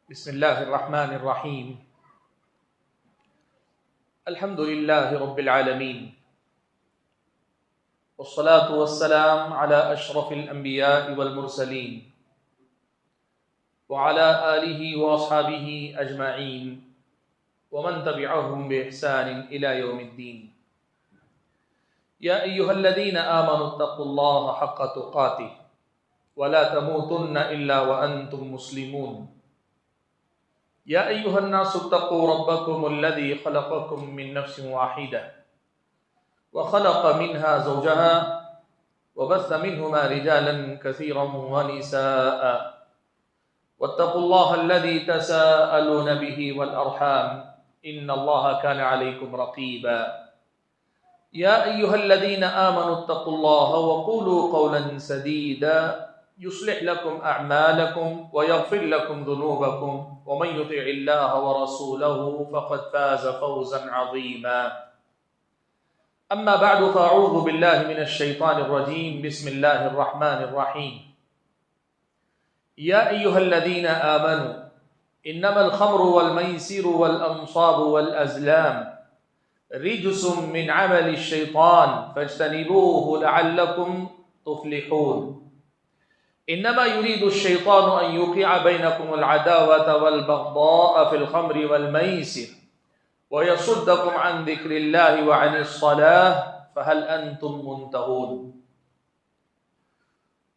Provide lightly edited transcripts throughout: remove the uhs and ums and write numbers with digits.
بسم الله الرحمن الرحيم. الحمد لله رب العالمين، والصلاة والسلام على أشرف الأنبياء والمرسلين وعلى آله وأصحابه أجمعين ومن تبعهم بإحسان إلى يوم الدين. يا أيها الذين آمنوا اتقوا الله حق تقاته ولا تموتن إلا وأنتم مسلمون. يا أيها الناس اتقوا ربكم الذي خلقكم من نفس واحدة وخلق منها زوجها وبث منهما رجالا كثيرا ونساء واتقوا الله الذي تساءلون به والأرحام إن الله كان عليكم رقيبا. يا أيها الذين آمنوا اتقوا الله وقولوا قولا سديدا يصلح لكم أعمالكم ويغفر لكم ذنوبكم ومن يطع الله ورسوله فقد فاز فوزا عظيما. أما بعد فأعوذ بالله من الشيطان الرجيم. بسم الله الرحمن الرحيم. يا أيها الذين آمنوا إنما الخمر والميسر والأنصاب والأزلام رجس من عمل الشيطان فاجتنبوه لعلكم تفلحون. انما يريد الشيطان ان يوقع بينكم العداوة والبغضاء في الخمر والميسر ويصدكم عن ذكر الله وعن الصلاة فهل انتم منتهون.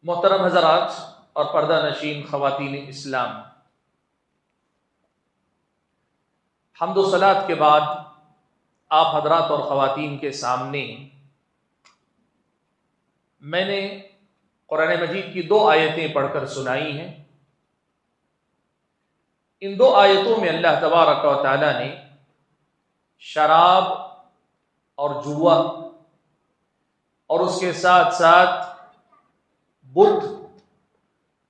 محترم حضرات اور پردہ نشین خواتین اسلام، حمد و صلات کے بعد آپ حضرات اور خواتین کے سامنے میں نے قرآن مجید کی 2 آیتیں پڑھ کر سنائی ہیں. ان 2 آیتوں میں اللہ تبارک و تعالی نے شراب اور جوا اور اس کے ساتھ ساتھ بت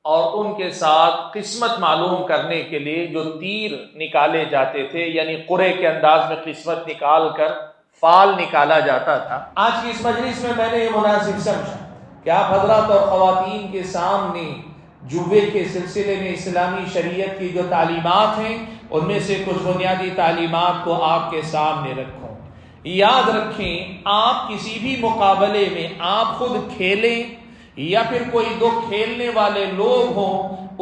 اور ان کے ساتھ قسمت معلوم کرنے کے لیے جو تیر نکالے جاتے تھے، یعنی قرعے کے انداز میں قسمت نکال کر فال نکالا جاتا تھا. آج کی اس مجلس میں نے یہ مناسب سمجھا کہ آپ حضرات اور خواتین کے سامنے جوے کے سلسلے میں اسلامی شریعت کی جو تعلیمات ہیں ان میں سے کچھ بنیادی تعلیمات کو آپ کے سامنے رکھوں. یاد رکھیں، آپ کسی بھی مقابلے میں آپ خود کھیلیں یا پھر کوئی 2 کھیلنے والے لوگ ہوں،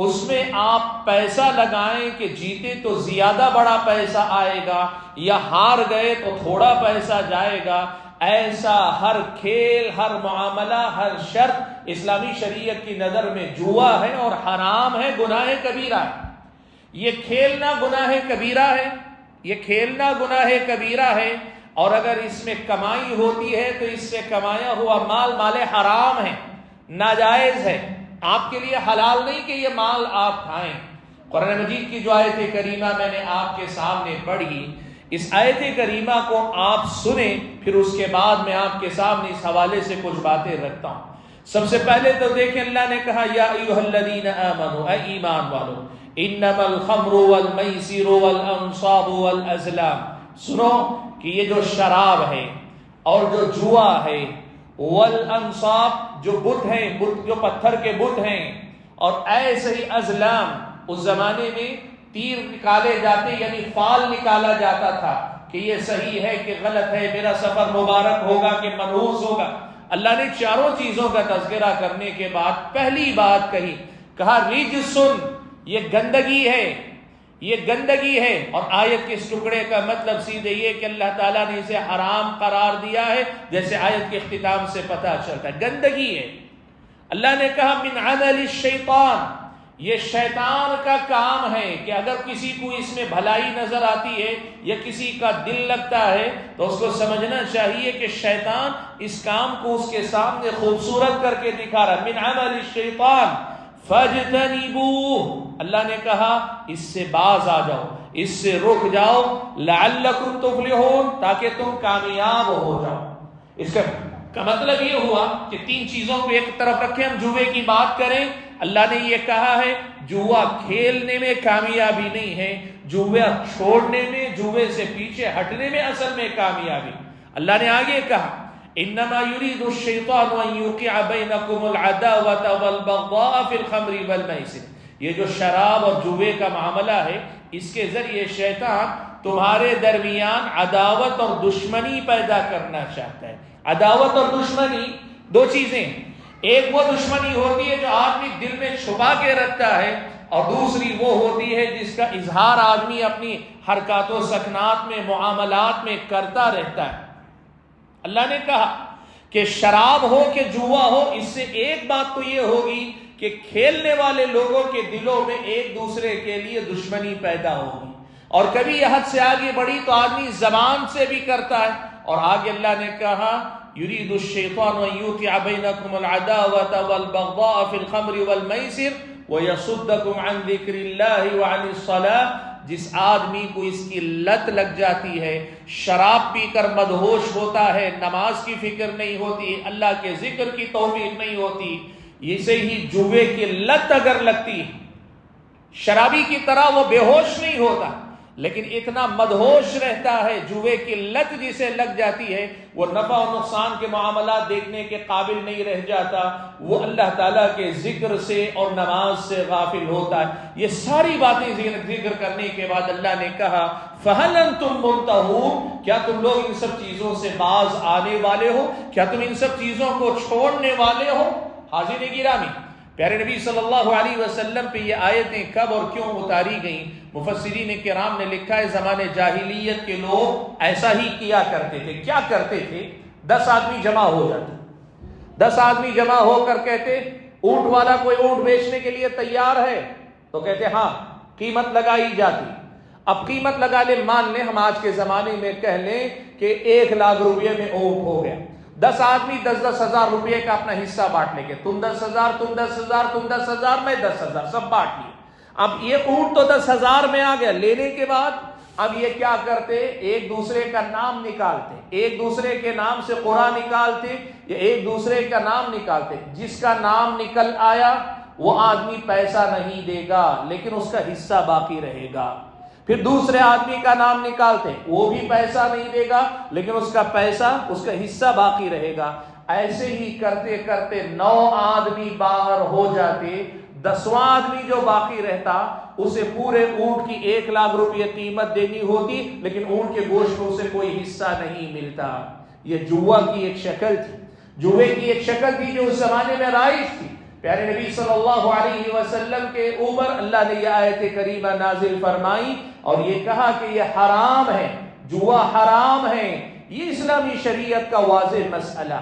اس میں آپ پیسہ لگائیں کہ جیتے تو زیادہ بڑا پیسہ آئے گا یا ہار گئے تو تھوڑا پیسہ جائے گا. ایسا ہر کھیل، ہر معاملہ، ہر شرط اسلامی شریعت کی نظر میں جوا ہے اور حرام ہے، گناہ کبیرہ ہے. یہ کھیلنا گناہ کبیرہ ہے، یہ کھیلنا گناہ کبیرہ ہے، اور اگر اس میں کمائی ہوتی ہے تو اس سے کمایا ہوا مال حرام ہے، ناجائز ہے. آپ کے لیے حلال نہیں کہ یہ مال آپ کھائیں. قرآن مجید کی جو آیت کریمہ میں نے آپ کے سامنے پڑھی، اس آیت کریمہ کو آپ سنیں، پھر اس کے بعد میں آپ کے سامنے اس حوالے سے کچھ باتیں رکھتا ہوں. سب سے پہلے تو دیکھیں، اللہ نے کہا یا ایھا الذین آمنوا، اے ایمان والو، انما الخمر والمیسر والانصاب والازلام. سنو کہ یہ جو شراب ہے اور جو جوا ہے، والانصاب جو بت ہیں، بت جو پتھر کے بت ہیں، اور ایسے ہی ازلام، اس زمانے میں تیر نکالے جاتے یعنی فال نکالا جاتا تھا کہ یہ صحیح ہے کہ غلط ہے، میرا سفر مبارک ہوگا کہ منحوس ہوگا. اللہ نے چاروں چیزوں کا تذکرہ کرنے کے بعد پہلی بات کہا رجسن، یہ گندگی ہے، یہ گندگی ہے. اور آیت کے اس ٹکڑے کا مطلب سیدھے یہ کہ اللہ تعالیٰ نے اسے حرام قرار دیا ہے، جیسے آیت کے اختتام سے پتہ چلتا ہے گندگی ہے. اللہ نے کہا من عمل الشیطان، یہ شیطان کا کام ہے کہ اگر کسی کو اس میں بھلائی نظر آتی ہے یا کسی کا دل لگتا ہے تو اس کو سمجھنا چاہیے کہ شیطان اس کام کو اس کے سامنے خوبصورت کر کے دکھا رہا. من عمل الشیطان فاجتنبوہ، اللہ نے کہا اس سے باز آ جاؤ، اس سے رک جاؤ، لعلکم تفلحون، تاکہ تم کامیاب ہو جاؤ. اس کا مطلب یہ ہوا کہ 3 چیزوں کو ایک طرف رکھیں. ہم جوے کی بات کریں، اللہ نے یہ کہا ہے جوا کھیلنے میں کامیابی نہیں ہے، جوا چھوڑنے میں، جوے سے پیچھے ہٹنے میں اصل میں کامیابی. اللہ نے آگے کہا انما يريد الشيطان ان يوقع بينكم العداوة والبغضاء في الخمر والميسر، یہ جو شراب اور جوے کا معاملہ ہے، اس کے ذریعے شیطان تمہارے درمیان عداوت اور دشمنی پیدا کرنا چاہتا ہے۔ عداوت اور دشمنی دو چیزیں، ایک وہ دشمنی ہوتی ہے جو آدمی دل میں چھپا کے رکھتا ہے، اور دوسری وہ ہوتی ہے جس کا اظہار آدمی اپنی حرکات و سکنات میں، معاملات میں کرتا رہتا ہے۔ اللہ نے کہا کہ شراب ہو کہ جوا ہو، اس سے ایک بات تو یہ ہوگی کہ کھیلنے والے لوگوں کے دلوں میں ایک دوسرے کے لیے دشمنی پیدا ہوگی، اور کبھی یہ حد سے آگے بڑھی تو آدمی زبان سے بھی کرتا ہے۔ اور آگے اللہ نے کہا یرید الشیطان ان یوقع بینکم العداوۃ والبغضاء فی الخمر والمیسر ویصدکم عن ذکر اللہ وعن الصلاۃ۔ جس آدمی کو اس کی لت لگ جاتی ہے، شراب پی کر مدہوش ہوتا ہے، نماز کی فکر نہیں ہوتی، اللہ کے ذکر کی توفیق نہیں ہوتی، اسے ہی جوے کی لت اگر لگتی ہے، شرابی کی طرح وہ بے ہوش نہیں ہوتا لیکن اتنا مدہوش رہتا ہے، جوے کی لت جسے لگ جاتی ہے وہ نفع و نقصان کے معاملات دیکھنے کے قابل نہیں رہ جاتا، وہ اللہ تعالیٰ کے ذکر سے اور نماز سے غافل ہوتا ہے۔ یہ ساری باتیں ذکر کرنے کے بعد اللہ نے کہا فَهَلْ أَنْتُمْ مُنْتَهُونَ، کیا تم لوگ ان سب چیزوں سے باز آنے والے ہو؟ کیا تم ان سب چیزوں کو چھوڑنے والے ہو؟ حاضرین گرامی، پیارے نبی صلی اللہ علیہ وسلم پہ یہ آیتیں کب اور کیوں اتاری گئیں؟ مفسرین کرام نے لکھا ہے زمانے جاہلیت کے لوگ ایسا ہی کیا کرتے تھے۔ کیا کرتے تھے؟ 10 آدمی جمع ہو جاتے، 10 آدمی جمع ہو کر کہتے اونٹ والا کوئی اونٹ بیچنے کے لیے تیار ہے تو کہتے ہاں، قیمت لگائی جاتی۔ اب قیمت لگا لے، مان لیں ہم آج کے زمانے میں کہہ لیں کہ 1 لاکھ روپے میں اونٹ ہو گیا، 10 آدمی 10-10 ہزار روپے کا اپنا حصہ بانٹ لیں گے، تم 10,000 تم 10,000 تم 10,000 میں 10,000 سب بانٹ لیے۔ اب یہ اونٹ تو 10,000 میں آ گیا، لینے کے بعد اب یہ کیا کرتے؟ ایک دوسرے کا نام نکالتے، ایک دوسرے کے نام سے قرعہ نکالتے یا ایک دوسرے کا نام نکالتے، جس کا نام نکل آیا وہ آدمی پیسہ نہیں دے گا لیکن اس کا حصہ باقی رہے گا۔ پھر دوسرے آدمی کا نام نکالتے، وہ بھی پیسہ نہیں دے گا لیکن اس کا پیسہ، اس کا حصہ باقی رہے گا۔ ایسے ہی کرتے کرتے 9 آدمی باہر ہو جاتے، 10واں آدمی جو باقی رہتا اسے پورے اونٹ کی 1 لاکھ روپے قیمت دینی ہوتی لیکن اونٹ کے گوشت میں اسے کوئی حصہ نہیں ملتا۔ یہ جوا کی ایک شکل تھی، جوے کی ایک شکل تھی جو اس زمانے میں رائج تھی۔ پیارے نبی صلی اللہ علیہ وسلم کے اوپر اللہ نے یہ آیت کریمہ نازل فرمائی اور یہ کہا کہ یہ حرام ہے، جوا حرام ہے۔ یہ اسلامی شریعت کا واضح مسئلہ۔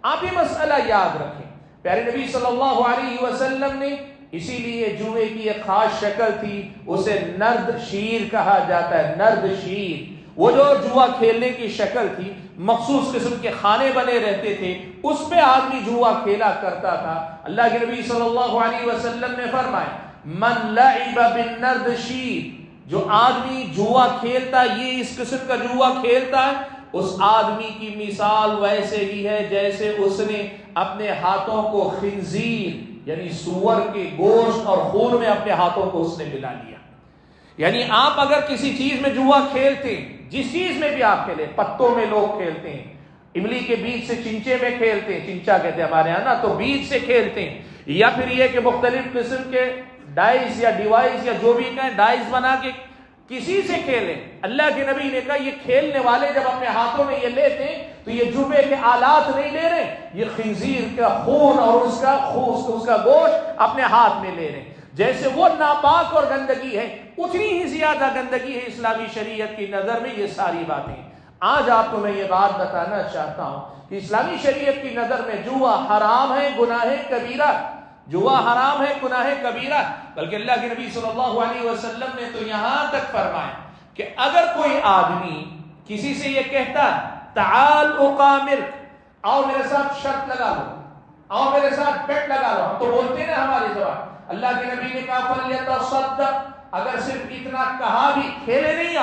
آپ یہ مسئلہ یاد رکھیں، پیارے نبی صلی اللہ علیہ وسلم نے اسی لیے جوے کی ایک خاص شکل تھی، اسے نرد شیر کہا جاتا ہے۔ نرد شیر وہ جو جوا کھیلنے کی شکل تھی، مخصوص قسم کے خانے بنے رہتے تھے، اس پہ آدمی جوا کھیلا کرتا تھا۔ اللہ کے نبی صلی اللہ علیہ وسلم نے فرمایا من لعب بالنرد شیر، جو آدمی جوا کھیلتا، یہ اس قسم کا جوا کھیلتا ہے، اس آدمی کی مثال ویسے ہی ہے جیسے اس نے اپنے ہاتھوں کو خنزیر یعنی سور کے گوشت اور خون میں اپنے ہاتھوں کو اس نے ملا لیا۔ یعنی آپ اگر کسی چیز میں جوا کھیلتے ہیں، جس چیز میں بھی آپ کھیلیں، پتوں میں لوگ کھیلتے ہیں، املی کے بیج سے چنچے میں کھیلتے ہیں، چنچا کہتے ہیں ہمارے یہاں نا، تو بیج سے کھیلتے ہیں، یا پھر یہ کہ مختلف قسم کے ڈائس یا ڈیوائس یا جو بھی کہیں ڈائس بنا کے کسی سے کھیلیں۔ اللہ کے نبی نے کہا یہ کھیلنے والے جب اپنے ہاتھوں میں یہ لیتے ہیں تو یہ جوے کے آلات نہیں لے رہے، یہ خنزیر کا خون اور اس کا گوشت اپنے ہاتھ میں لے رہے ہیں۔ جیسے وہ ناپاک اور گندگی ہے، اتنی ہی زیادہ گندگی ہے اسلامی شریعت کی نظر میں یہ ساری باتیں۔ آج آپ کو میں یہ بات بتانا چاہتا ہوں کہ اسلامی شریعت کی نظر میں جوا حرام ہے، گناہ کبیرہ، جوا حرام ہے، گناہ کبیرہ۔ بلکہ اللہ کے نبی صلی اللہ علیہ وسلم نے تو یہاں تک فرمایا کہ اگر کوئی آدمی کسی سے یہ کہتا تعال اقامرک، آؤ میرے ساتھ شرط لگا لو، آؤ میرے ساتھ بیٹ لگا لو، ہم تو بولتے ہیں نا ہماری زبان۔ اللہ کے نبی نے کہا فلیتصدق، اگر صرف اتنا کہا بھی، کھیلے نہیں،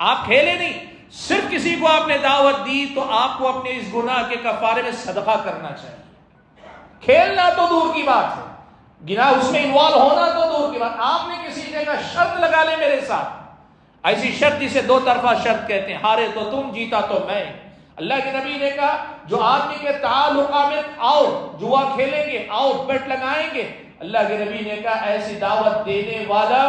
آپ کھیلے نہیں، صرف کسی کو آپ نے دعوت دی تو آپ کو اپنے اس گناہ کے کفارے میں صدقہ کرنا چاہیے۔ کھیلنا تو دور کی بات ہے، گناہ اس میں انوالو ہونا تو دور کی بات۔ آپ نے کسی جگہ شرط لگا لے میرے ساتھ، ایسی شرط جسے 2 طرفہ شرط کہتے ہیں، ہارے تو تم، جیتا تو میں۔ اللہ کے نبی نے کہا جو آدمی کے تعال اقامرک، آؤ جوا کھیلیں گے، آؤ بیٹ لگائیں گے، اللہ کے نبی نے کہا ایسی دعوت دینے والا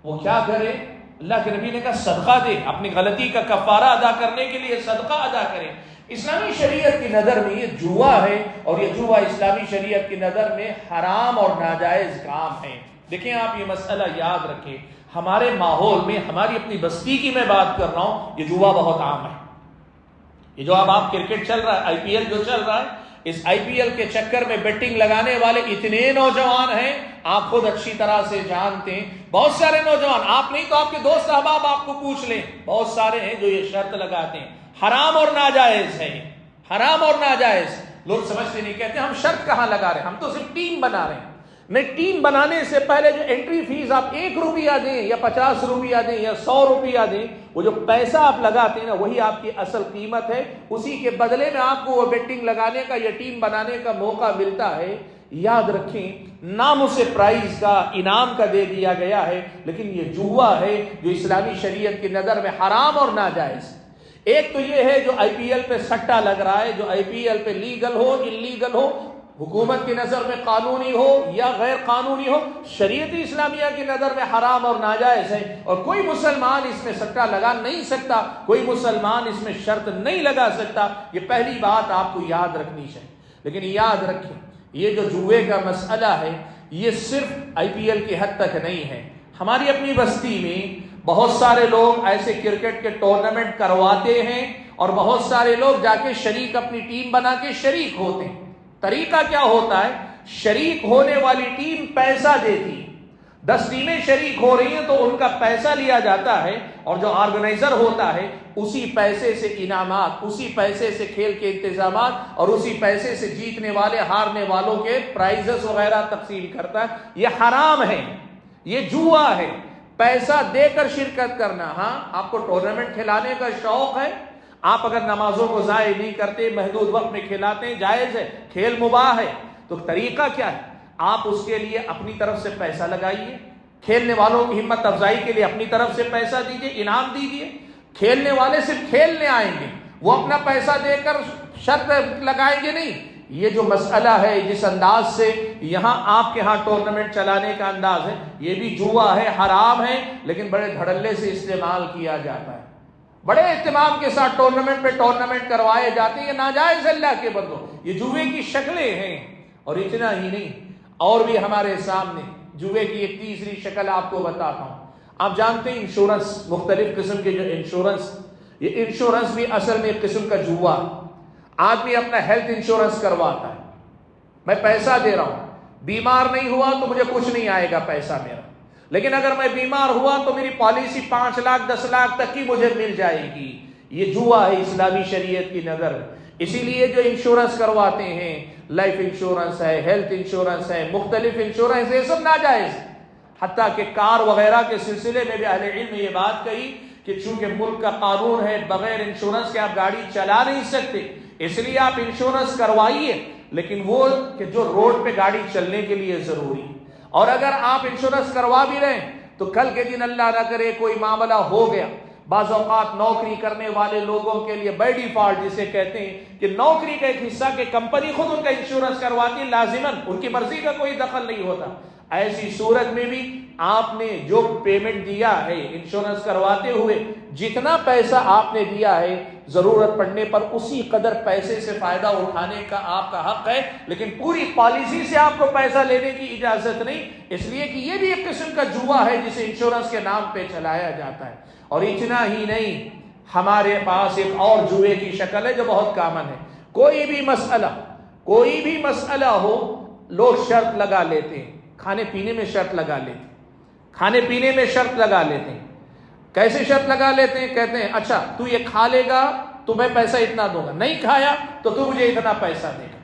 وہ کیا کرے؟ اللہ کے نبی نے کہا صدقہ دے، اپنی غلطی کا کفارہ ادا کرنے کے لیے صدقہ ادا کرے۔ اسلامی شریعت کی نظر میں یہ جوا ہے، اور یہ جوا اسلامی شریعت کی نظر میں حرام اور ناجائز کام ہے۔ دیکھیں آپ یہ مسئلہ یاد رکھیں، ہمارے ماحول میں، ہماری اپنی بستی کی میں بات کر رہا ہوں، یہ جوا بہت عام ہے۔ یہ جو اب آپ کرکٹ چل رہا ہے، آئی پی ایل جو چل رہا ہے، اس آئی پی ایل کے چکر میں بیٹنگ لگانے والے اتنے نوجوان ہیں، آپ خود اچھی طرح سے جانتے ہیں۔ بہت سارے نوجوان، آپ نہیں تو آپ کے دوست احباب آپ کو پوچھ لیں، بہت سارے ہیں جو یہ شرط لگاتے ہیں۔ حرام اور ناجائز ہے، حرام اور ناجائز۔ لوگ سمجھتے نہیں، کہتے ہیں ہم شرط کہاں لگا رہے ہیں، ہم تو صرف ٹیم بنا رہے ہیں۔ نہیں، ٹیم بنانے سے پہلے جو انٹری فیس آپ 1 روپیہ دیں یا 50 روپیہ دیں یا 100 روپیہ دیں، وہ جو پیسہ آپ لگاتے ہیں نا، وہی آپ کی اصل قیمت ہے۔ اسی کے بدلے میں آپ کو وہ بیٹنگ لگانے کا یا ٹیم بنانے کا موقع ملتا ہے۔ یاد رکھیں، نام اسے پرائز کا، انعام کا دے دیا گیا ہے، لیکن یہ جوا ہے جو اسلامی شریعت کی نظر میں حرام اور ناجائز۔ ایک تو یہ ہے جو آئی پی ایل پہ سٹا لگ رہا ہے، جو آئی پی ایل پہ لیگل ہو انلیگل ہو، حکومت کی نظر میں قانونی ہو یا غیر قانونی ہو، شریعت اسلامیہ کی نظر میں حرام اور ناجائز ہے، اور کوئی مسلمان اس میں سٹا لگا نہیں سکتا، کوئی مسلمان اس میں شرط نہیں لگا سکتا۔ یہ پہلی بات آپ کو یاد رکھنی چاہیے۔ لیکن یاد رکھیں، یہ جو جوئے کا مسئلہ ہے، یہ صرف آئی پی ایل کی حد تک نہیں ہے۔ ہماری اپنی بستی میں بہت سارے لوگ ایسے کرکٹ کے ٹورنامنٹ کرواتے ہیں، اور بہت سارے لوگ جا کے شریک، اپنی ٹیم بنا کے شریک ہوتے ہیں۔ طریقہ کیا ہوتا ہے؟ شریک ہونے والی ٹیم پیسہ دیتی ہے، 10 ٹیمیں شریک ہو رہی ہیں تو ان کا پیسہ لیا جاتا ہے، اور جو آرگنائزر ہوتا ہے اسی پیسے سے انعامات، اسی پیسے سے کھیل کے انتظامات، اور اسی پیسے سے جیتنے والے ہارنے والوں کے پرائزز وغیرہ تقسیم کرتا ہے۔ یہ حرام ہے، یہ جوا ہے۔ پیسہ دے کر شرکت کرنا، ہاں آپ کو ٹورنامنٹ کھلانے کا شوق ہے، آپ اگر نمازوں کو ضائع نہیں کرتے، محدود وقت میں کھلاتے ہیں، جائز ہے، کھیل مباح ہے، تو طریقہ کیا ہے؟ آپ اس کے لیے اپنی طرف سے پیسہ لگائیے، کھیلنے والوں کی ہمت افزائی کے لیے اپنی طرف سے پیسہ دیجیے، انعام دیجیے۔ کھیلنے والے صرف کھیلنے آئیں گے، وہ اپنا پیسہ دے کر شرط لگائیں گے نہیں۔ یہ جو مسئلہ ہے، جس انداز سے یہاں آپ کے ہاں ٹورنامنٹ چلانے کا انداز ہے، یہ بھی جوا ہے، حرام ہے، لیکن بڑے دھڑلے سے استعمال کیا جاتا ہے۔ بڑے اہتمام کے ساتھ ٹورنامنٹ پہ ٹورنامنٹ کروائے جاتے ہیں۔ یہ ناجائز ہے اللہ کے بندو، یہ جوئے کی شکلیں ہیں۔ اور اتنا ہی نہیں، اور بھی ہمارے سامنے جوئے کی ایک تیسری شکل آپ کو بتاتا ہوں۔ آپ جانتے ہیں انشورنس، مختلف قسم کے جو انشورنس، یہ انشورنس بھی اصل میں ایک قسم کا جوا۔ آدمی اپنا ہیلتھ انشورنس کرواتا ہے، میں پیسہ دے رہا ہوں، بیمار نہیں ہوا تو مجھے کچھ نہیں آئے گا پیسہ میرا، لیکن اگر میں بیمار ہوا تو میری پالیسی 5 لاکھ 10 لاکھ تک کی مجھے مل جائے گی۔ یہ جوا ہے اسلامی شریعت کی نظر۔ اسی لیے جو انشورنس کرواتے ہیں، لائف انشورنس ہے، ہیلتھ انشورنس ہے، مختلف انشورنس، یہ سب ناجائز۔ حتیٰ کہ کار وغیرہ کے سلسلے میں بھی اہل علم نے یہ بات کہی کہ چونکہ ملک کا قانون ہے بغیر انشورنس کے آپ گاڑی چلا نہیں سکتے، اس لیے آپ انشورنس کروائیے، لیکن وہ کہ جو روڈ پہ گاڑی چلنے کے لیے ضروری ہے۔ اور اگر آپ انشورنس کروا بھی رہے ہیں تو کل کے دن اللہ نہ کرے کوئی معاملہ ہو گیا، بعض اوقات نوکری کرنے والے لوگوں کے لیے بائی ڈیفالٹ جسے کہتے ہیں کہ نوکری کا ایک حصہ کہ کمپنی خود ان کا انشورنس کرواتی ہے، لازماً ان کی مرضی کا کوئی دخل نہیں ہوتا۔ ایسی صورت میں بھی آپ نے جو پیمنٹ دیا ہے انشورنس کرواتے ہوئے، جتنا پیسہ آپ نے دیا ہے، ضرورت پڑنے پر اسی قدر پیسے سے فائدہ اٹھانے کا آپ کا حق ہے، لیکن پوری پالیسی سے آپ کو پیسہ لینے کی اجازت نہیں، اس لیے کہ یہ بھی ایک قسم کا جوا ہے جسے انشورنس کے نام پہ چلایا جاتا ہے۔ اور اتنا ہی نہیں، ہمارے پاس ایک اور جوئے کی شکل ہے جو بہت کامن ہے۔ کوئی بھی مسئلہ ہو، لوگ شرط لگا لیتے ہیں، کھانے پینے میں شرط لگا لیتے ہیں، کھانے پینے میں شرط لگا لیتے ہیں۔ کیسے شرط لگا لیتے ہیں؟ کہتے ہیں اچھا تو یہ کھا لے گا تو میں پیسہ اتنا دوں گا، نہیں کھایا تو تو مجھے اتنا پیسہ دے گا۔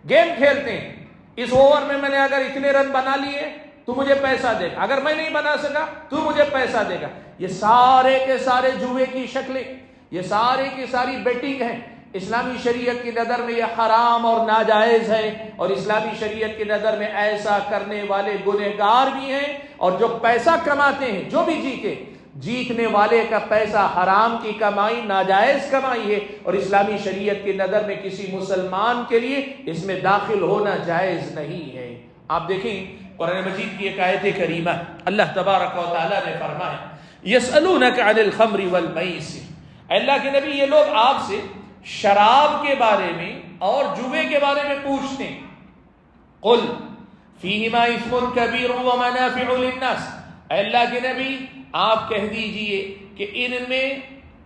گیم کھیلتے ہیں، اس اوور میں نے اگر اتنے رن بنا لیے تو مجھے پیسہ دے گا، اگر میں نہیں بنا سکا تو مجھے پیسہ دے گا۔ یہ سارے کے سارے جوئے کی شکلیں، یہ سارے کی ساری بیٹنگ ہیں۔ اسلامی شریعت کی نظر میں یہ حرام اور ناجائز ہے، اور اسلامی شریعت کی نظر میں ایسا کرنے والے گنہگار بھی ہیں، اور جو پیسہ کماتے ہیں، جو بھی جیتنے والے کا پیسہ حرام کی کمائی، ناجائز کمائی ہے، اور اسلامی شریعت کی نظر میں کسی مسلمان کے لیے اس میں داخل ہونا جائز نہیں ہے۔ آپ دیکھیں قرآن مجید کی ایک آیت کریمہ، اللہ تبارک و تعالیٰ نے فرمایا یسألونک عن الخمر والمیسر، اللہ کے نبی یہ لوگ آپ سے شراب کے بارے میں اور جوے کے بارے میں پوچھتے ہیں، قل فیہما اثم کبیر ومنافع للناس، اے اللہ کے نبی آپ کہہ دیجئے کہ ان میں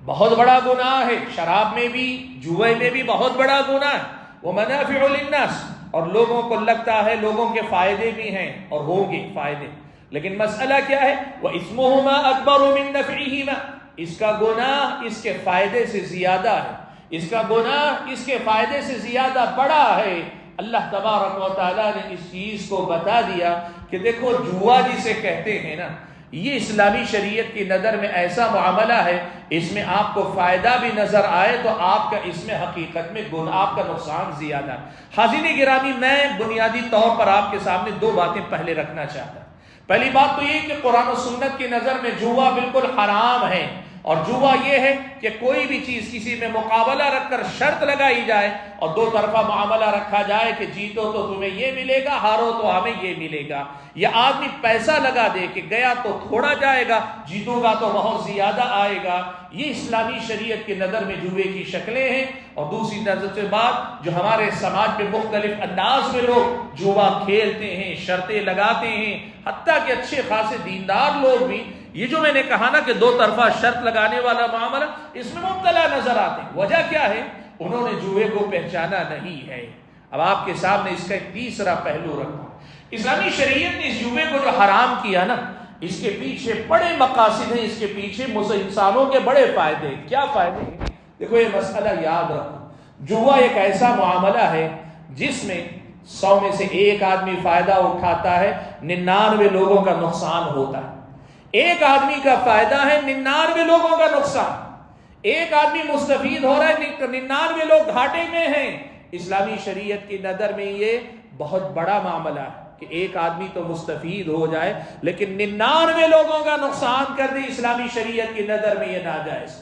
بہت بڑا گناہ ہے، شراب میں بھی جوے میں بھی بہت بڑا گناہ ہے، ومنافع للناس، اور لوگوں کو لگتا ہے لوگوں کے فائدے بھی ہیں اور ہوں گے فائدے، لیکن مسئلہ کیا ہے، وَإِثْمُهُمَا أَكْبَرُ مِن نَفْعِهِمَا، اس کا گناہ اس کے فائدے سے زیادہ ہے، اس کا گناہ اس کے فائدے سے زیادہ بڑا ہے۔ اللہ تبارک و تعالیٰ نے اس چیز کو بتا دیا کہ دیکھو جوا جسے کہتے ہیں نا، یہ اسلامی شریعت کی نظر میں ایسا معاملہ ہے، اس میں آپ کو فائدہ بھی نظر آئے تو آپ کا اس میں حقیقت میں آپ کا نقصان زیادہ۔ حاضرین گرامی، میں بنیادی طور پر آپ کے سامنے دو باتیں پہلے رکھنا چاہتا ہوں۔ پہلی بات تو یہ کہ قرآن و سنت کی نظر میں جوا بالکل حرام ہے، اور جوا یہ ہے کہ کوئی بھی چیز کسی میں مقابلہ رکھ کر شرط لگائی جائے اور دو طرفہ معاملہ رکھا جائے کہ جیتو تو تمہیں یہ ملے گا، ہارو تو ہمیں یہ ملے گا، یا آدمی پیسہ لگا دے کہ گیا تو تھوڑا جائے گا، جیتوں گا تو بہت زیادہ آئے گا، یہ اسلامی شریعت کی نظر میں جوے کی شکلیں ہیں۔ اور دوسری نظر سے بات، جو ہمارے سماج میں مختلف انداز میں لوگ جوا کھیلتے ہیں، شرطیں لگاتے ہیں، حتیٰ کہ اچھے خاصے دیندار لوگ بھی یہ جو میں نے کہا نا کہ دو طرفہ شرط لگانے والا معاملہ، اس میں مبتلا نظر آتے ہیں۔ وجہ کیا ہے؟ انہوں نے جوے کو پہچانا نہیں ہے۔ اب آپ کے سامنے اس کا ایک تیسرا پہلو رکھا، اسلامی شریعت نے اس جوے کو جو حرام کیا نا، اس کے پیچھے بڑے مقاصد ہیں، اس کے پیچھے انسانوں کے بڑے فائدے ہیں۔ کیا فائدے ہیں؟ دیکھو یہ مسئلہ یاد رکھو، جوا ایک ایسا معاملہ ہے جس میں 100 میں سے ایک آدمی فائدہ اٹھاتا ہے، 99 لوگوں کا نقصان ہوتا ہے۔ ایک آدمی کا فائدہ ہے، 99 لوگوں کا نقصان، ایک آدمی مستفید ہو رہا ہے، 99 لوگ گھاٹے میں ہیں۔ اسلامی شریعت کی نظر میں یہ بہت بڑا معاملہ ہے کہ ایک آدمی تو مستفید ہو جائے لیکن 99 لوگوں کا نقصان کر دے، اسلامی شریعت کی نظر میں یہ ناجائز۔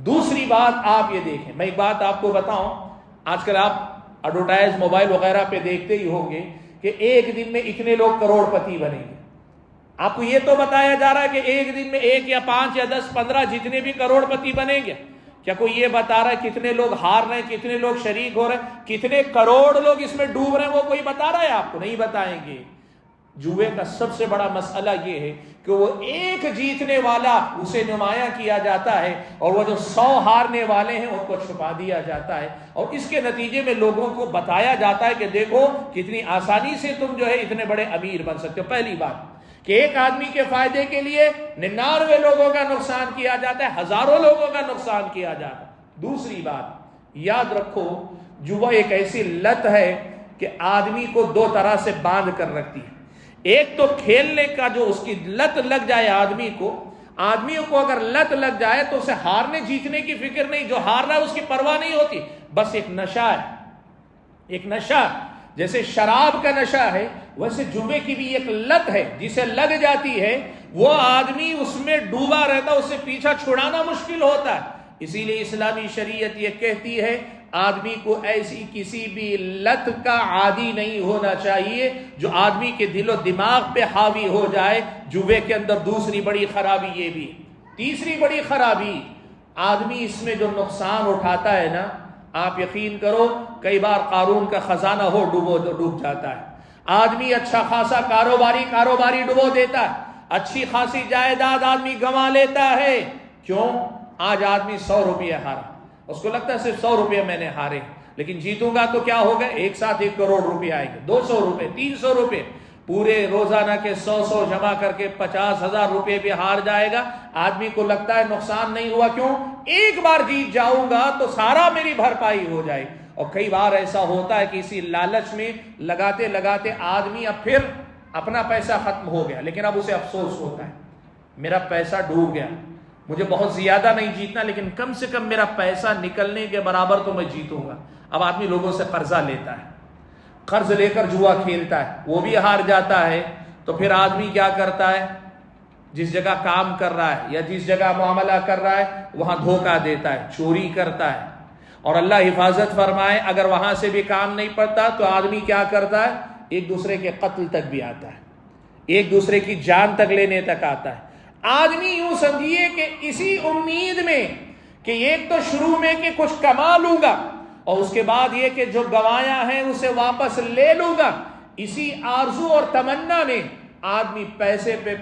دوسری بات آپ یہ دیکھیں، میں ایک بات آپ کو بتاؤں، آج کل آپ ایڈورٹائز موبائل وغیرہ پہ دیکھتے ہی ہوں گے کہ ایک دن میں اتنے لوگ کروڑ پتی بنیں گے۔ آپ کو یہ تو بتایا جا رہا ہے کہ ایک دن میں 1 یا 5 یا 10 15 جتنے بھی کروڑ پتی بنیں گے، کیا کوئی یہ بتا رہا ہے کتنے لوگ ہار رہے ہیں، کتنے لوگ شریک ہو رہے ہیں، کتنے کروڑ لوگ اس میں ڈوب رہے ہیں؟ وہ کوئی بتا رہا ہے؟ آپ کو نہیں بتائیں گے۔ جوے کا سب سے بڑا مسئلہ یہ ہے کہ وہ ایک جیتنے والا اسے نمایاں کیا جاتا ہے اور وہ جو 100 ہارنے والے ہیں ان کو چھپا دیا جاتا ہے، اور اس کے نتیجے میں لوگوں کو بتایا جاتا ہے کہ دیکھو کتنی آسانی سے تم جو ہے اتنے بڑے امیر بن سکتے ہو۔ پہلی بات کہ ایک آدمی کے فائدے کے لیے 99 لوگوں کا نقصان کیا جاتا ہے، ہزاروں لوگوں کا نقصان کیا جاتا ہے۔ دوسری بات یاد رکھو، جوا ایک ایسی لت ہے کہ آدمی کو دو طرح سے باندھ کر رکھتی ہے۔ ایک تو کھیلنے کا جو اس کی لت لگ جائے آدمی کو اگر لت لگ جائے تو اسے ہارنے جیتنے کی فکر نہیں، جو ہار رہا ہے اس کی پرواہ نہیں ہوتی، بس ایک نشہ ہے، ایک نشہ، جیسے شراب کا نشہ ہے ویسے جوے کی بھی ایک لت ہے، جسے لگ جاتی ہے وہ آدمی اس میں ڈوبا رہتا، اسے پیچھا چھڑانا مشکل ہوتا ہے۔ اسی لیے اسلامی شریعت یہ کہتی ہے آدمی کو ایسی کسی بھی لت کا عادی نہیں ہونا چاہیے جو آدمی کے دل و دماغ پہ حاوی ہو جائے۔ جوے کے اندر دوسری بڑی خرابی یہ بھی، تیسری بڑی خرابی، آدمی اس میں جو نقصان اٹھاتا ہے نا، آپ یقین کرو کئی بار قارون کا خزانہ ہو ڈوب جاتا ہے، آدمی اچھا خاصا کاروباری ڈبو دیتا ہے، اچھی خاصی جائیداد آدمی گنوا لیتا ہے۔ کیوں؟ آج آدمی 100 روپیہ ہارا، اس کو لگتا ہے صرف 100 روپیہ میں نے ہارے، لیکن جیتوں گا تو کیا ہوگا؟ ایک ساتھ 1 کروڑ روپیہ آئے گے، 200 روپے، 300 روپے، پورے روزانہ کے 100 جمع کر کے 50,000 روپے بھی ہار جائے گا۔ آدمی کو لگتا ہے نقصان نہیں ہوا، کیوں؟ ایک بار جیت جاؤں گا تو سارا میری بھرپائی ہو جائے۔ اور کئی بار ایسا ہوتا ہے کہ اسی لالچ میں لگاتے لگاتے آدمی اب پھر اپنا پیسہ ختم ہو گیا، لیکن اب اسے افسوس ہوتا ہے میرا پیسہ ڈوب گیا، مجھے بہت زیادہ نہیں جیتنا لیکن کم سے کم میرا پیسہ نکلنے کے برابر تو میں جیتوں گا۔ اب آدمی لوگوں سے قرضہ لیتا ہے، قرض لے کر جوا کھیلتا ہے، وہ بھی ہار جاتا ہے، تو پھر آدمی کیا کرتا ہے؟ جس جگہ کام کر رہا ہے یا جس جگہ معاملہ کر رہا ہے وہاں دھوکہ دیتا ہے، چوری کرتا ہے، اور اللہ حفاظت فرمائے اگر وہاں سے بھی کام نہیں پڑتا تو آدمی کیا کرتا ہے؟ ایک دوسرے کے قتل تک بھی آتا ہے، ایک دوسرے کی جان تک لینے تک آتا ہے۔ آدمی یوں سمجھیے کہ اسی امید میں کہ ایک تو شروع میں کہ کچھ کما لوں گا اور اس کے بعد یہ کہ جو گوایا ہے اسے واپس لے لوں گا، اسی آرزو اور تمنا میں آدمی پیسے پہ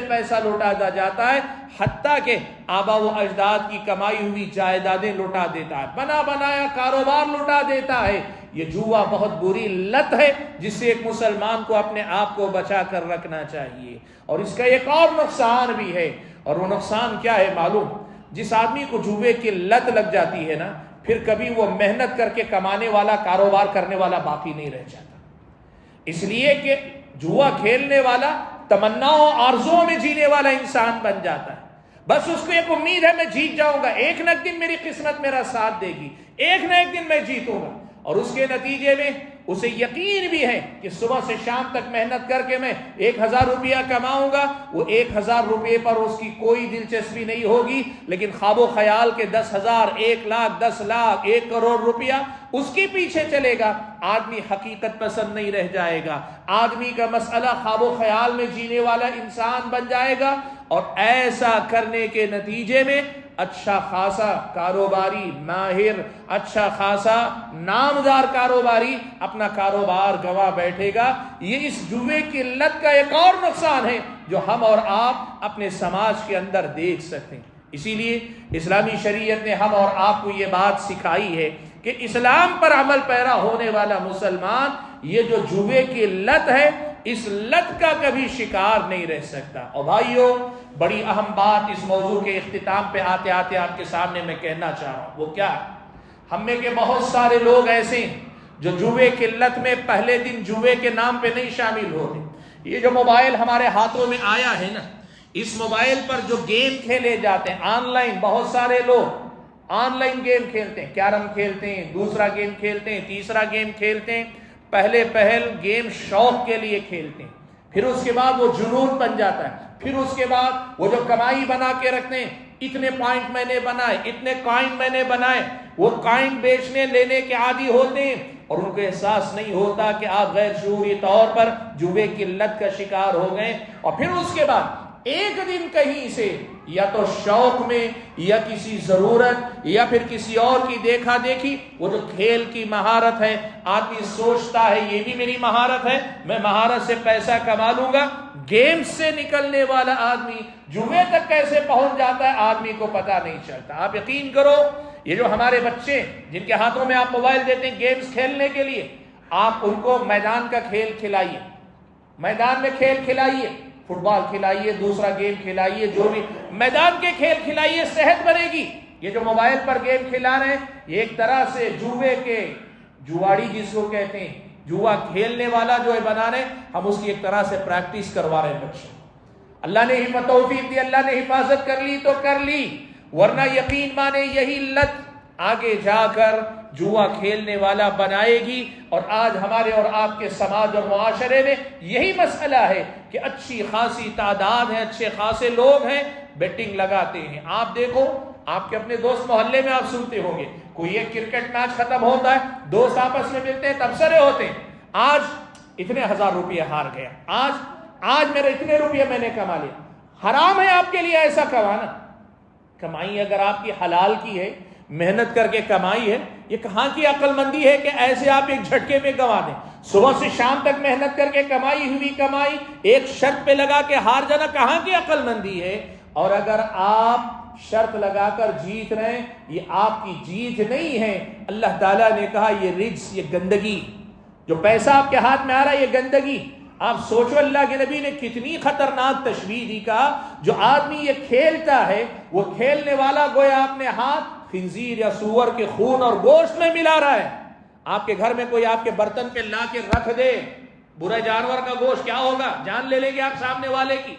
پیسہ لوٹاتا جاتا ہے، حتیٰ کہ آبا و اجداد کی کمائی ہوئی جائیدادیں لوٹا دیتا ہے، بنا بنایا کاروبار لوٹا دیتا ہے۔ یہ جوا بہت بری لت ہے جس سے ایک مسلمان کو اپنے آپ کو بچا کر رکھنا چاہیے۔ اور اس کا ایک اور نقصان بھی ہے، اور وہ نقصان کیا ہے معلوم؟ جس آدمی کو جوے کی لت لگ جاتی ہے نا، پھر کبھی وہ محنت کر کے کمانے والا، کاروبار کرنے والا باقی نہیں رہ جاتا، اس لیے کہ جوا کھیلنے والا تمناؤں آرزوؤں میں جینے والا انسان بن جاتا ہے۔ بس اس کو ایک امید ہے میں جیت جاؤں گا، ایک نہ ایک دن میری قسمت میرا ساتھ دے گی، ایک نہ ایک دن میں جیتوں گا، اور اس کے نتیجے میں اسے یقین بھی ہے کہ صبح سے شام تک محنت کر کے میں 1000 روپیہ کماؤں گا۔ وہ 1000 روپے پر اس کی کوئی دلچسپی نہیں ہوگی، لیکن خواب و خیال کے 10,000، 1 لاکھ، 10 لاکھ، 1 کروڑ روپیہ اس کے پیچھے چلے گا۔ آدمی حقیقت پسند نہیں رہ جائے گا، آدمی کا مسئلہ خواب و خیال میں جینے والا انسان بن جائے گا، اور ایسا کرنے کے نتیجے میں اچھا خاصا کاروباری ماہر، اچھا خاصا نامدار کاروباری اپنا کاروبار گوا بیٹھے گا۔ یہ اس جوے کی لت کا ایک اور نقصان ہے جو ہم اور آپ اپنے سماج کے اندر دیکھ سکتے ہیں۔ اسی لیے اسلامی شریعت نے ہم اور آپ کو یہ بات سکھائی ہے کہ اسلام پر عمل پیرا ہونے والا مسلمان یہ جو جوے کی لت ہے، اس لت کا کبھی شکار نہیں رہ سکتا۔ اور بھائیو، بڑی اہم بات اس موضوع کے اختتام پہ آتے آتے آپ کے سامنے میں کہنا چاہ رہا ہوں، وہ کیا ہے؟ ہم میں کے بہت سارے لوگ ایسے ہیں جو جوے کی لت میں پہلے دن جوے کے نام پہ نہیں شامل ہوتے۔ یہ جو موبائل ہمارے ہاتھوں میں آیا ہے نا، اس موبائل پر جو گیم کھیلے جاتے ہیں آن لائن، بہت سارے لوگ آن لائن گیم کھیلتے ہیں، کیرم کھیلتے ہیں، دوسرا گیم کھیلتے ہیں، تیسرا گیم کھیلتے ہیں۔ پہل گیم شوق کے لیے کھیلتے ہیں، پھر اس کے بعد وہ جنون بن جاتا ہے، پھر اس کے بعد وہ جو کمائی بنا کے رکھتے ہیں، اتنے پوائنٹ میں نے بنائے، اتنے کوائن میں نے بنائے، وہ کوائن بیچنے لینے کے عادی ہوتے ہیں، اور ان کو احساس نہیں ہوتا کہ آپ غیر شعوری طور پر جوے کی لت کا شکار ہو گئے۔ اور پھر اس کے بعد ایک دن کہیں سے یا تو شوق میں یا کسی ضرورت یا پھر کسی اور کی دیکھا دیکھی، وہ جو کھیل کی مہارت ہے، آدمی سوچتا ہے یہ بھی میری مہارت ہے، میں مہارت سے پیسہ کما لوں گا۔ گیم سے نکلنے والا آدمی جوے تک کیسے پہنچ جاتا ہے آدمی کو پتہ نہیں چلتا۔ آپ یقین کرو، یہ جو ہمارے بچے جن کے ہاتھوں میں آپ موبائل دیتے ہیں گیمز کھیلنے کے لیے، آپ ان کو میدان کا کھیل کھلائیے، میدان میں کھیل کھلائیے، فٹ بال کھلائیے، دوسرا گیم کھلائیے، جو بھی میدان کے کھیل کھلائیے، صحت بنے گی۔ یہ جو موبائل پر گیم کھلا رہے ہیں یہ ایک طرح سے جوے کے جواڑی جس کو کہتے ہیں، جوا کھیلنے والا جو ہے بنا رہے ہیں، ہم اس کی ایک طرح سے پریکٹس کروا رہے ہیں بچوں۔ اللہ نے توفیق دی، اللہ نے حفاظت کر لی تو کر لی، ورنہ یقین مانے یہی لت آگے جا کر جوا کھیلنے والا بنائے گی۔ اور آج ہمارے اور آپ کے سماج اور معاشرے میں یہی مسئلہ ہے کہ اچھی خاصی تعداد ہے، اچھے خاصے لوگ ہیں، بیٹنگ لگاتے ہیں۔ آپ دیکھو، آپ کے اپنے دوست محلے میں آپ سنتے ہوں گے، کوئی ایک کرکٹ میچ ختم ہوتا ہے، دوست آپس میں ملتے ہیں، تبصرے ہوتے ہیں، آج اتنے 1000 روپیہ ہار گیا، آج میرے اتنے روپیہ میں نے کما لیا۔ حرام ہے آپ کے لیے ایسا کمانا۔ کمائی اگر آپ کی حلال کی ہے، محنت کر کے کمائی ہے، یہ کہاں کی عقل مندی ہے کہ ایسے آپ ایک جھٹکے میں گنوا دیں؟ صبح سے شام تک محنت کر کے کمائی ہوئی کمائی ایک شرط پہ لگا کے ہار جانا کہاں کی عقل مندی ہے؟ اور اگر آپ شرط لگا کر جیت رہے ہیں، یہ آپ کی جیت نہیں ہے۔ اللہ تعالیٰ نے کہا یہ رجس، یہ گندگی، جو پیسہ آپ کے ہاتھ میں آ رہا ہے یہ گندگی۔ آپ سوچو اللہ کے نبی نے کتنی خطرناک تشبیہ دی، کہا جو آدمی یہ کھیلتا ہے، وہ کھیلنے والا گویا اپنے ہاتھ خنزیر یا سور کے خون اور گوشت میں ملا رہا ہے۔ آپ کے گھر میں کوئی آپ کے برتن پہ لا کے رکھ دے برے جانور کا گوشت، کیا ہوگا؟ جان لے لیں گے آپ سامنے والے کی،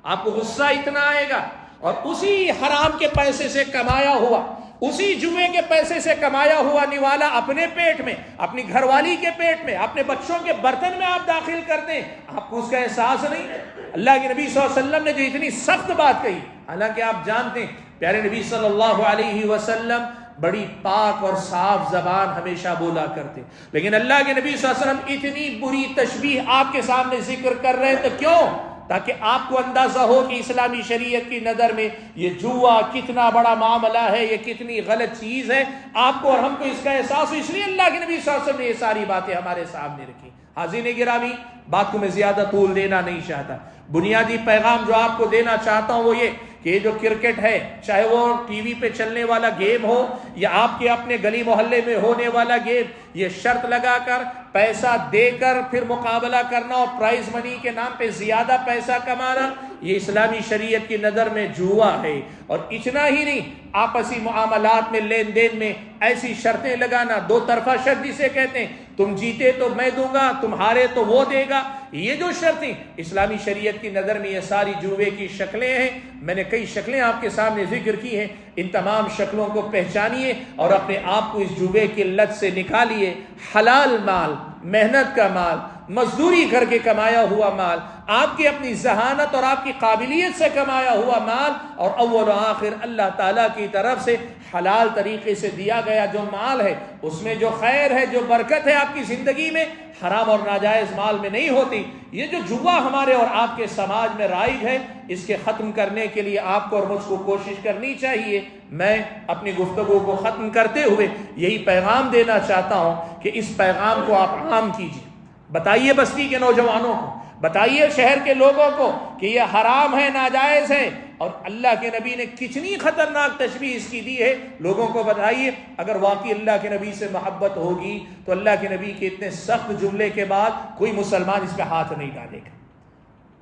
آپ کو غصہ اتنا آئے گا۔ اور اسی حرام کے پیسے سے کمایا ہوا، اسی جوئے کے پیسے سے کمایا ہوا نوالا اپنے پیٹ میں، اپنی گھر والی کے پیٹ میں، اپنے بچوں کے برتن میں آپ داخل کر دیں، آپ کو اس کا احساس نہیں؟ اللہ کے نبی صلی اللہ علیہ وسلم نے جو اتنی سخت بات کہی، حالانکہ آپ جانتے ہیں پیارے نبی صلی اللہ علیہ وسلم بڑی پاک اور صاف زبان ہمیشہ بولا کرتے، لیکن اللہ کے نبی صلی اللہ علیہ وسلم اتنی بری تشبیہ آپ کے سامنے ذکر کر رہے ہیں، تو کیوں؟ تاکہ آپ کو اندازہ ہو کہ اسلامی شریعت کی نظر میں یہ جوا کتنا بڑا معاملہ ہے، یہ کتنی غلط چیز ہے، آپ کو اور ہم کو اس کا احساس ہو۔ اس لیے اللہ کے نبی صلی اللہ علیہ وسلم نے یہ ساری باتیں ہمارے سامنے رکھی۔ حاضرین گرامی، بات کو میں زیادہ طول دینا نہیں چاہتا، بنیادی پیغام جو آپ کو دینا چاہتا ہوں وہ یہ کہ یہ جو کرکٹ ہے، چاہے وہ ٹی وی پہ چلنے والا گیم ہو یا آپ کے اپنے گلی محلے میں ہونے والا گیم، یہ شرط لگا کر پیسہ دے کر پھر مقابلہ کرنا اور پرائز منی کے نام پہ زیادہ پیسہ کمانا، یہ اسلامی شریعت کی نظر میں جوا ہے۔ اور اتنا ہی نہیں، آپسی معاملات میں، لین دین میں ایسی شرطیں لگانا، دو طرفہ شرط جسے کہتے ہیں، تم جیتے تو میں دوں گا، تم ہارے تو وہ دے گا، یہ جو شرطیں اسلامی شریعت کی نظر میں یہ ساری جوے کی شکلیں ہیں۔ میں نے کئی شکلیں آپ کے سامنے ذکر کی ہیں، ان تمام شکلوں کو پہچانیے اور اپنے آپ کو اس جوے کی لت سے نکالیے۔ حلال مال، محنت کا مال، مزدوری کر کے کمایا ہوا مال، آپ کی اپنی ذہانت اور آپ کی قابلیت سے کمایا ہوا مال، اور اول و آخر اللہ تعالیٰ کی طرف سے حلال طریقے سے دیا گیا جو مال ہے، اس میں جو خیر ہے، جو برکت ہے آپ کی زندگی میں، حرام اور ناجائز مال میں نہیں ہوتی۔ یہ جو جوا ہمارے اور آپ کے سماج میں رائج ہے، اس کے ختم کرنے کے لیے آپ کو اور مجھ کو کوشش کرنی چاہیے۔ میں اپنی گفتگو کو ختم کرتے ہوئے یہی پیغام دینا چاہتا ہوں کہ اس پیغام کو آپ عام کیجیے، بتائیے بستی کے نوجوانوں کو، بتائیے شہر کے لوگوں کو کہ یہ حرام ہے، ناجائز ہے، اور اللہ کے نبی نے کتنی خطرناک تشبیہ اس کی دی ہے، لوگوں کو بتائیے۔ اگر واقعی اللہ کے نبی سے محبت ہوگی تو اللہ کے نبی کے اتنے سخت جملے کے بعد کوئی مسلمان اس پہ ہاتھ نہیں ڈالے گا۔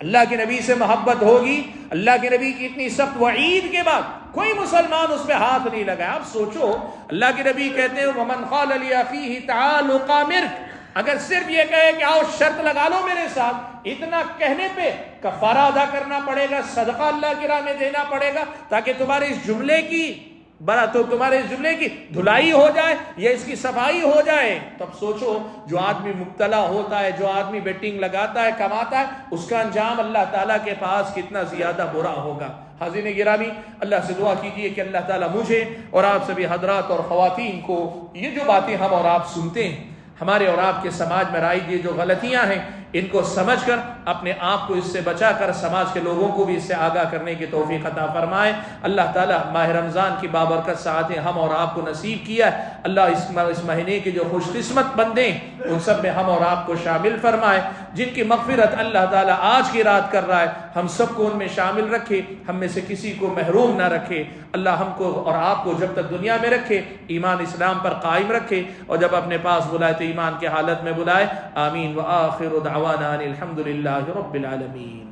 اللہ کے نبی سے محبت ہوگی، اللہ کے نبی کی اتنی سخت وعید کے بعد کوئی مسلمان اس پہ ہاتھ نہیں لگائے۔ آپ سوچو، اللہ کے نبی کہتے ہیں وَمَنْ قَالَ لِأَخِيهِ تَعَالُ قَامِرْكَ، اگر صرف یہ کہے کہ آؤ شرط لگا لو میرے ساتھ، اتنا کہنے پہ کفارہ ادا کرنا پڑے گا، صدقہ اللہ کی راہ میں دینا پڑے گا تاکہ تمہارے اس جملے کی تمہارے اس جملے کی دھلائی ہو جائے یا اس کی صفائی ہو جائے۔ تب سوچو، جو آدمی مبتلا ہوتا ہے، جو آدمی بیٹنگ لگاتا ہے، کماتا ہے، اس کا انجام اللہ تعالیٰ کے پاس کتنا زیادہ برا ہوگا۔ حاضرین گرامی، اللہ سے دعا کیجئے کہ اللہ تعالیٰ مجھے اور آپ سبھی حضرات اور خواتین کو یہ جو باتیں ہم اور آپ سنتے ہیں، ہمارے اور آپ کے سماج میں رائج یہ جو غلطیاں ہیں، ان کو سمجھ کر اپنے آپ کو اس سے بچا کر سماج کے لوگوں کو بھی اس سے آگاہ کرنے کی توفیق عطا فرمائے۔ اللہ تعالیٰ ماہ رمضان کی بابرکت ساعتیں ہم اور آپ کو نصیب کیا ہے، اللہ اس مہینے کے جو خوش قسمت بندے ہیں ان سب میں ہم اور آپ کو شامل فرمائے۔ جن کی مغفرت اللہ تعالیٰ آج کی رات کر رہا ہے، ہم سب کو ان میں شامل رکھے، ہم میں سے کسی کو محروم نہ رکھے۔ اللہ ہم کو اور آپ کو جب تک دنیا میں رکھے ایمان اسلام پر قائم رکھے، اور جب اپنے پاس بلائے تو ایمان کی حالت میں بلائے۔ آمین۔ وآخر دعوانا الحمد للہ رب العالمین۔